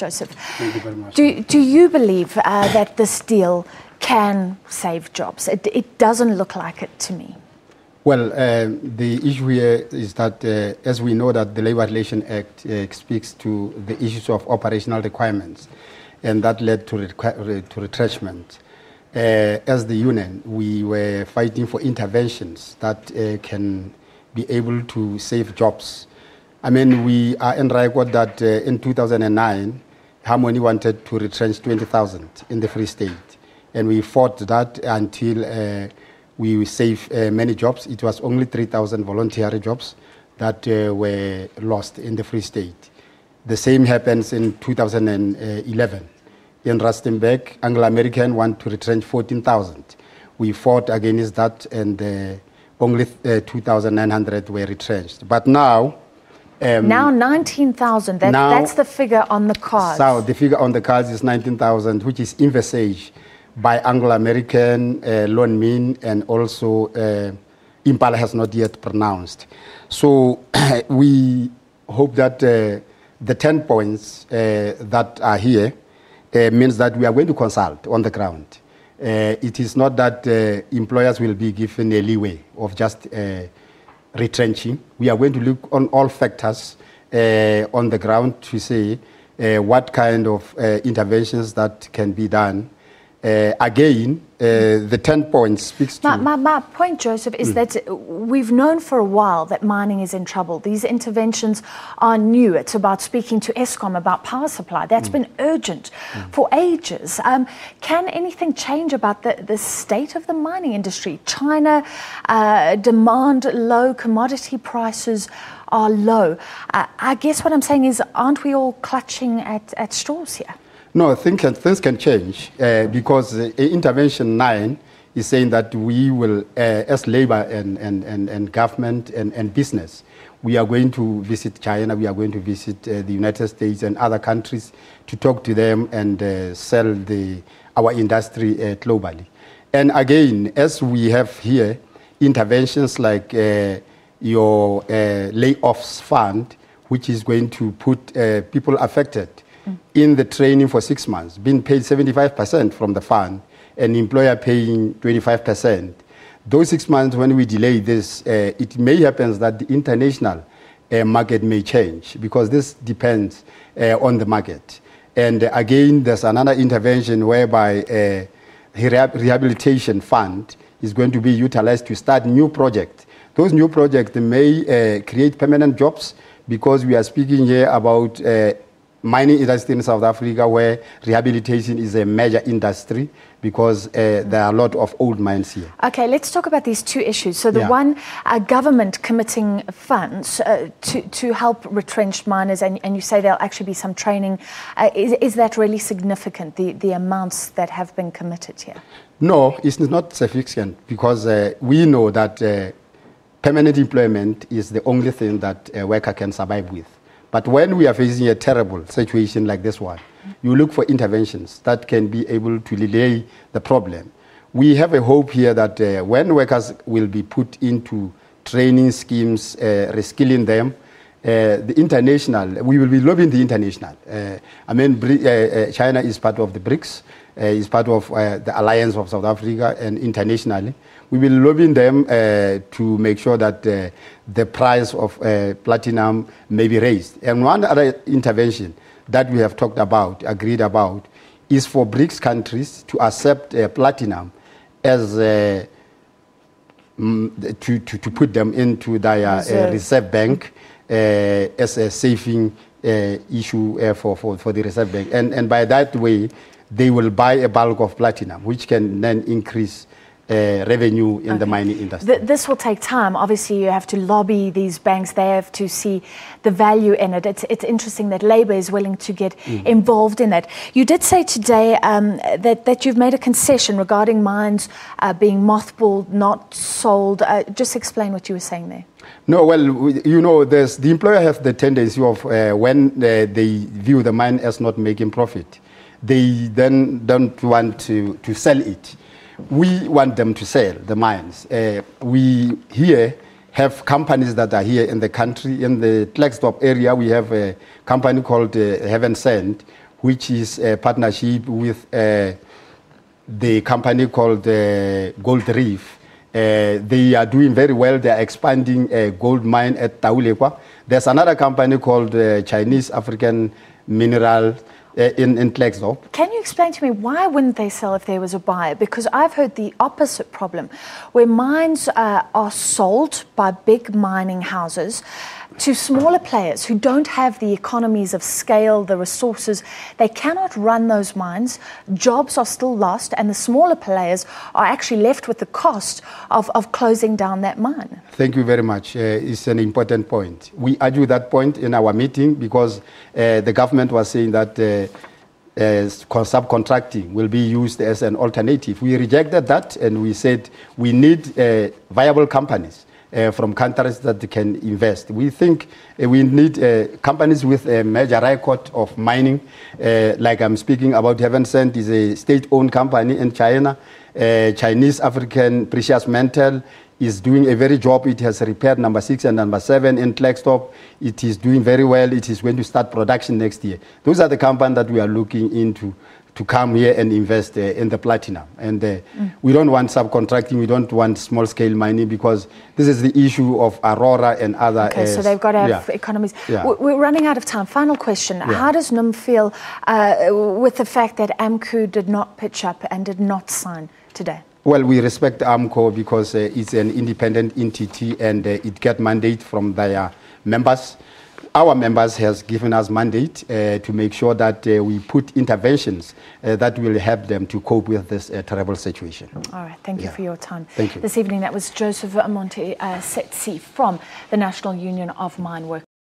Joseph. Thank you very much. Do you believe that this deal can save jobs? It doesn't look like it to me. Well, the issue here is that, as we know, that the Labour Relations Act speaks to the issues of operational requirements, and that led to retrenchment. As the union, we were fighting for interventions that can be able to save jobs. I mean, we are in record that in 2009, Harmony wanted to retrench 20,000 in the Free State, and we fought that until we saved many jobs. It was only 3,000 voluntary jobs that were lost in the Free State. The same happens in 2011. In Rustenburg, Anglo-American want to retrench 14,000. We fought against that, and only 2,900 were retrenched. But now... now 19,000, that's the figure on the cards. So the figure on the cards is 19,000, which is envisaged by Anglo-American, Lone Min, and also Impala has not yet pronounced. So we hope that the 10 points that are here means that we are going to consult on the ground. It is not that employers will be given a leeway of just retrenching. We are going to look on all factors on the ground to see what kind of interventions that can be done. Again, the 10 points speaks to... My point, Joseph, is that we've known for a while that mining is in trouble. These interventions are new. It's about speaking to Eskom about power supply. That's been urgent for ages. Can anything change about the state of the mining industry? China, demand low, commodity prices are low. I guess what I'm saying is, aren't we all clutching at straws here? No, things can change because Intervention 9 is saying that we will, as labor and government and business, we are going to visit China, we are going to visit the United States and other countries to talk to them and sell our industry globally. And again, as we have here, interventions like your layoffs fund, which is going to put people affected in the training for 6 months, being paid 75% from the fund, and employer paying 25%. Those 6 months, when we delay this, it may happen that the international market may change, because this depends on the market. And again, there's another intervention whereby rehabilitation fund is going to be utilized to start new projects. Those new projects may create permanent jobs, because we are speaking here about mining industry in South Africa, where rehabilitation is a major industry, because there are a lot of old mines here. Okay, let's talk about these two issues. So the one, government committing funds to help retrenched miners, and you say there'll actually be some training. Is that really significant, the amounts that have been committed here? No, it's not significant, because we know that permanent employment is the only thing that a worker can survive with. But when we are facing a terrible situation like this one, you look for interventions that can be able to delay the problem. We have a hope here that when workers will be put into training schemes, reskilling them, the international, we will be lobbying the international. I mean, China is part of the BRICS, is part of the Alliance of South Africa, and internationally. We will lobby them to make sure that the price of platinum may be raised. And one other intervention that we have talked about, agreed about, is for BRICS countries to accept platinum as to put them into their reserve bank as a saving issue for the reserve bank. And by that way, they will buy a bulk of platinum, which can then increase revenue in the mining industry. This will take time. Obviously, you have to lobby these banks. They have to see the value in it. It's interesting that Labour is willing to get involved in that. You did say today that you've made a concession regarding mines being mothballed, not sold. Just explain what you were saying there. No, well, you know, the employer has the tendency of when they view the mine as not making profit, they then don't want to sell it. We want them to sell the mines. We here have companies that are here in the country. In the Klerksdorp area, we have a company called Heaven Sand, which is a partnership with the company called Gold Reef. They are doing very well. They are expanding a gold mine at Taulekwa. There's another company called Chinese African Mineral in Klerksdorp. Can you explain to me why wouldn't they sell if there was a buyer? Because I've heard the opposite problem, where mines are sold by big mining houses to smaller players who don't have the economies of scale, the resources. They cannot run those mines. Jobs are still lost, and the smaller players are actually left with the cost of closing down that mine. Thank you very much. It's an important point. We argue that point in our meeting because the government was saying that subcontracting will be used as an alternative. We rejected that, and we said we need viable companies from countries that can invest. We think we need companies with a major record of mining. Like I'm speaking about Heaven Sent is a state-owned company in China. Chinese African Precious Metal is doing a very job. It has repaired number 6 and number 7 in Klerksdorp. It is doing very well. It is going to start production next year. Those are the companies that we are looking into to come here and invest in the platinum. And we don't want subcontracting. We don't want small-scale mining because this is the issue of Aurora and other. Okay, so they've got to have economies. Yeah. We're running out of time. Final question. Yeah. How does NUM feel with the fact that AMCU did not pitch up and did not sign today? Well, we respect AMCU because it's an independent entity and it gets mandate from their members. Our members has given us mandate to make sure that we put interventions that will help them to cope with this terrible situation. All right, thank you for your time. Thank you. This evening, that was Joseph Montisetsi from the National Union of Mine Workers.